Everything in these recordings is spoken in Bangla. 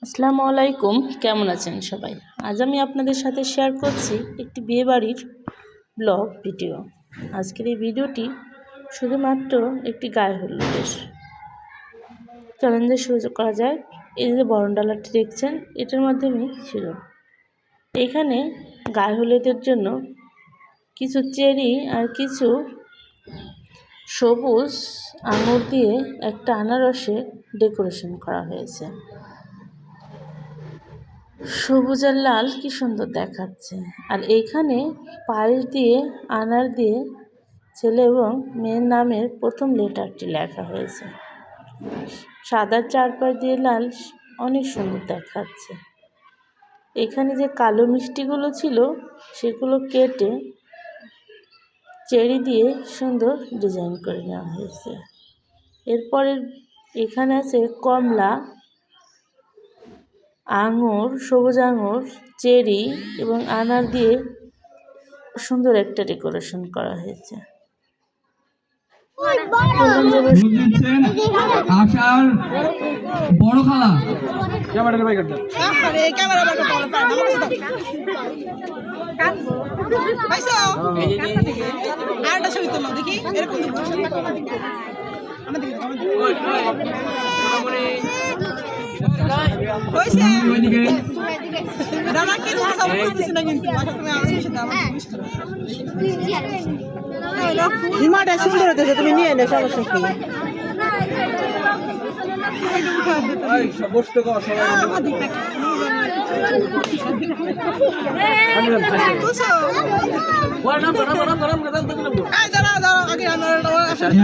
আসসালামু আলাইকুম, কেমন আছেন সবাই? আজ আমি আপনাদের সাথে শেয়ার করছি একটি বিয়েবাড়ির ব্লগ ভিডিও। আজকের এই ভিডিওটি শুধুমাত্র একটি গায়ে হলুদের। চ্যালেঞ্জে শুরু করা যায়। এই যে বরণডালাটি দেখছেন, এটার মাধ্যমেই ছিল। এখানে গায়ে হলুদের জন্য কিছু চেরি আর কিছু সবুজ আঙুর দিয়ে একটা আনারসে ডেকোরেশন করা হয়েছে। সবুজ আর লাল কি সুন্দর দেখাচ্ছে। আর এইখানে পায়েস দিয়ে আনার দিয়ে ছেলে এবং মেয়ের নামের প্রথম লেটারটি লেখা হয়েছে। সাদার চারপাশ দিয়ে লাল অনেক সুন্দর দেখাচ্ছে। এখানে যে কালো মিষ্টিগুলো ছিল সেগুলো কেটে চেরি দিয়ে সুন্দর ডিজাইন করে নেওয়া হয়েছে। এরপরে এখানে আছে কমলা, আঙুর, সবুজ আঙুর, চেরি এবং আনার দিয়ে সুন্দর একটা ডেকোরেশন করা হয়েছে। আশার বড় খালা হিমাটা সুন্দর হতেছে, তুমি নিয়ে এলে সমস্যা কি?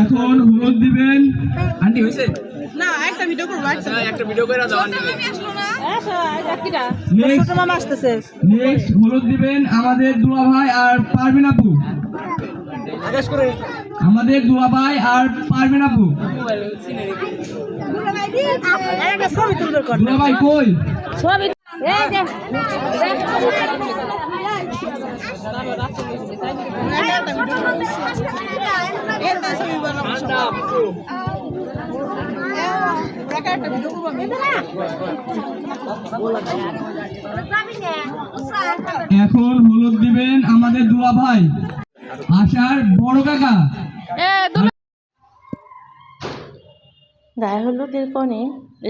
এখন হলুদ দিবেন। আন্টি হয়েছে না, একটা ভিডিও করবো, একটা ভিডিও করে দাও আন্টি। ছোট মামা আসতেছে। নেক্সট হলুদ দিবেন আমাদের দুলা ভাই আর পারবেন আপু। আমাদের দুলা ভাই আর পারবেন আপু। ছবি তুলবে দুলা ভাই কই? এখন হলুদ দিবেন আমাদের দুলা ভাই আশার বড় কাকা। গায়ে হলুদের কোণে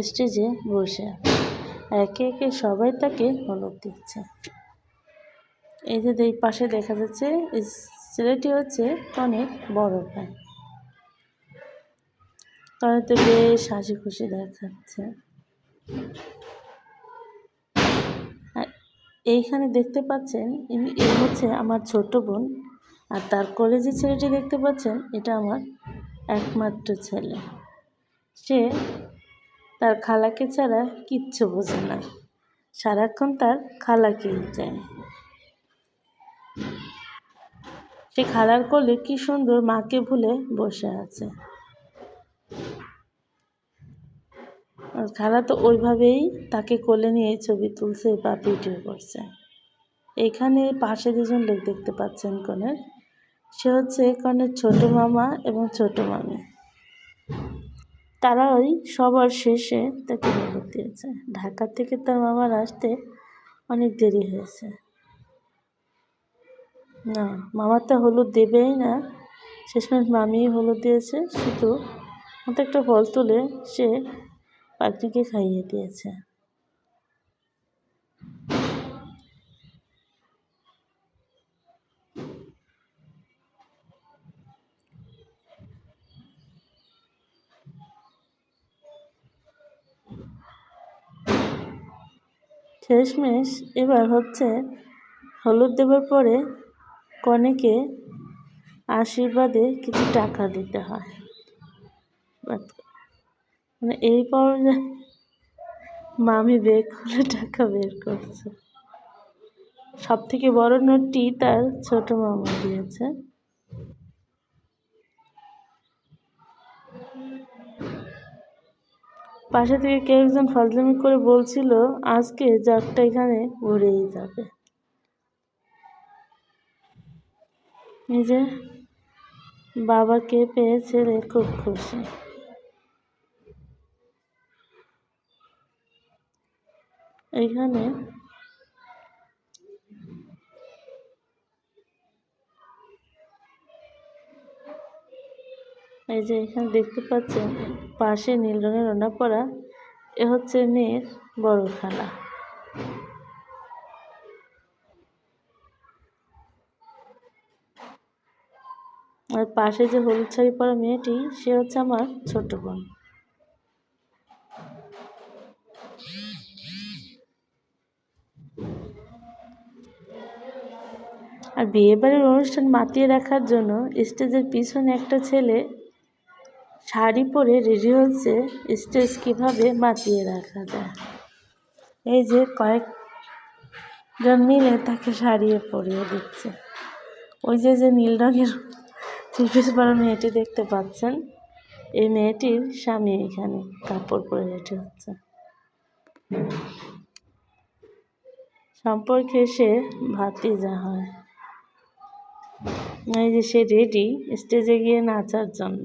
স্টেজে বসে একে একে সবাই তাকে হলুদ দিচ্ছে। এই যে এই পাশে দেখা যাচ্ছে এই ছেলেটি হচ্ছে কনের বড় ভাই। তাহলে তো বেশ হাসি খুশি দেখাচ্ছে। আর এইখানে দেখতে পাচ্ছেন এ হচ্ছে আমার ছোট বোন, আর তার কোলে যে ছেলেটি দেখতে পাচ্ছেন এটা আমার একমাত্র ছেলে। সে তার খালাকে ছাড়া কিচ্ছু বোঝে না, সারাক্ষণ তার খালাকেই চায়। সে খালার কোলে কি সুন্দর মাকে ভুলে বসে আছে। আর খালা তো ওইভাবেই তাকে কোলে নিয়ে ছবি তুলছে বা ভিডিও করছে। এখানে পাশে দুজন লোক দেখতে পাচ্ছেন কনের, সে হচ্ছে কনের ছোট মামা এবং ছোট মামি। তারা ওই সবার শেষে তাকে হলুদ দিয়েছে। ঢাকা থেকে তার মামার আসতে অনেক দেরি হয়েছে। না, মামা তো হলুদ দেবেই না, শেষমেশ মামি হলুদ দিয়েছে। শুধু হাতে একটা ফল তুলে সে পাখিকে খাইয়ে দিয়েছে। শেষমেশ এবার হচ্ছে হলুদ দেওয়ার পরে কনেকে আশীর্বাদে কিছু টাকা দিতে হয়। মানে এই পর্যায়ে মামি বের করে টাকা বের করছে। সব থেকে বড় নোটটি তার ছোট মামা দিয়েছে। পাশে থেকে কেউ একজন ফাজলামি করে বলছিল আজকে জাগটা এখানে ভরেই যাবে। নিজে বাবাকে পেয়ে ছেলে খুব খুশি। এইখানে এই যে এখানে দেখতে পাচ্ছেন পাশে নীল রঙের ওড়না পরা, এ হচ্ছে মেয়ের বড় খালা। আর পাশে যে হলুদ শাড়ি পরা মেয়েটি, সে হচ্ছে আমার ছোট বোন। আর বিয়েবাড়ির অনুষ্ঠান মাতিয়ে রাখার জন্য স্টেজের পিছনে একটা ছেলে শাড়ি পরে রেডি হচ্ছে স্টেজ কিভাবে মাতিয়ে রাখা যায়। এই যে কয়েকজন মিলে তাকে শাড়িয়ে পরিয়ে দিচ্ছে। ওই যে যে নীল রঙের থ্রি পিস পরা মেয়েটি দেখতে পাচ্ছেন, এই মেয়েটির স্বামী এখানে কাপড় পরে রেডি হচ্ছে। সম্পর্কে সে ভাতিজা হয়। এই যে সে রেডি স্টেজে গিয়ে নাচার জন্য,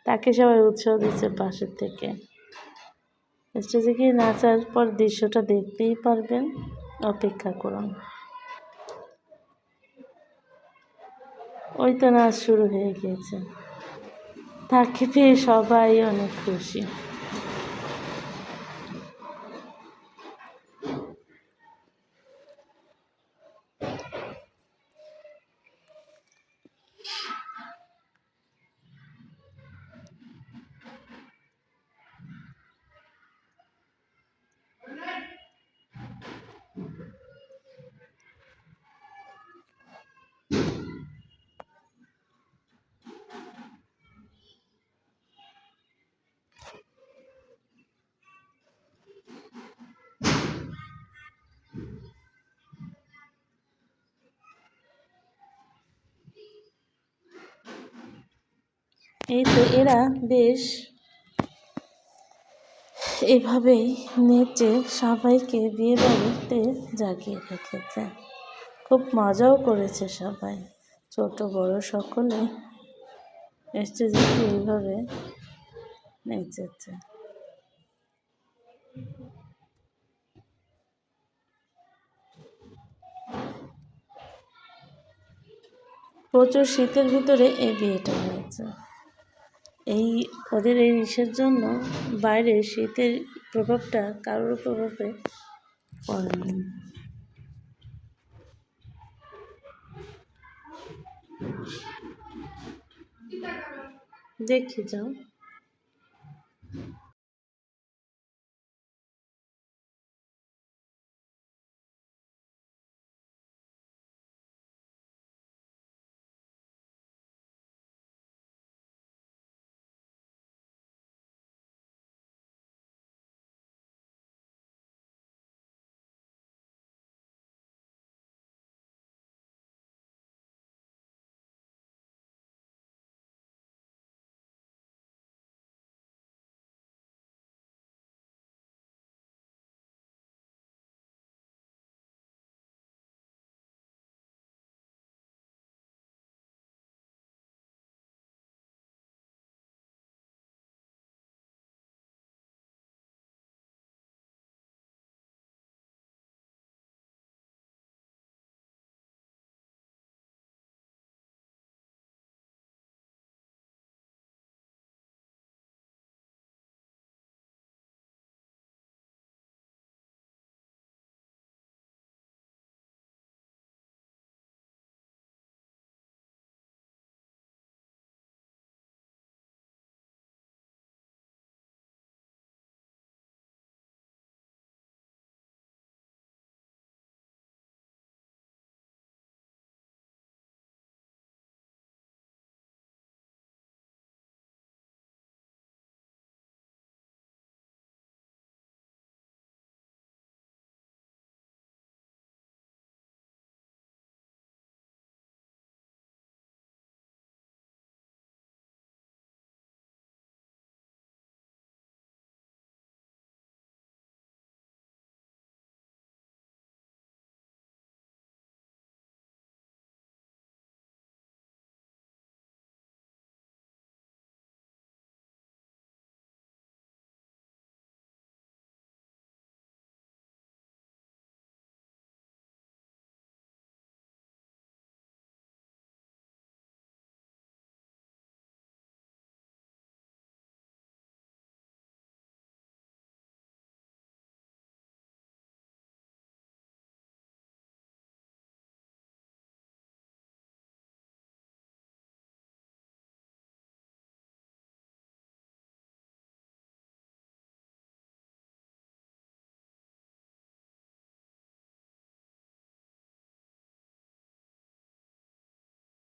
তাকে সবাই উৎসাহ দিচ্ছে পাশের থেকে। স্টেজে গিয়ে নাচার পর দৃশ্যটা দেখতেই পারবেন, অপেক্ষা করুন। ওই তো নাচ শুরু হয়ে গিয়েছে, তাকে পেয়ে সবাই অনেক খুশি। এই তো এরা বেশ এভাবেই নেচে সবাইকে বিয়ে বাড়িতে জাগিয়ে রেখেছে। খুব মজাও করেছে সবাই, ছোট বড় সকলে স্টেজে এইভাবে নেচেছে। প্রচুর শীতের ভিতরে এই বিয়েটা হয়েছে। ওদের এই ইসের জন্য বাইরে শীতের প্রভাবটা কারোর প্রভাবে পড়েনি। দেখে যাও।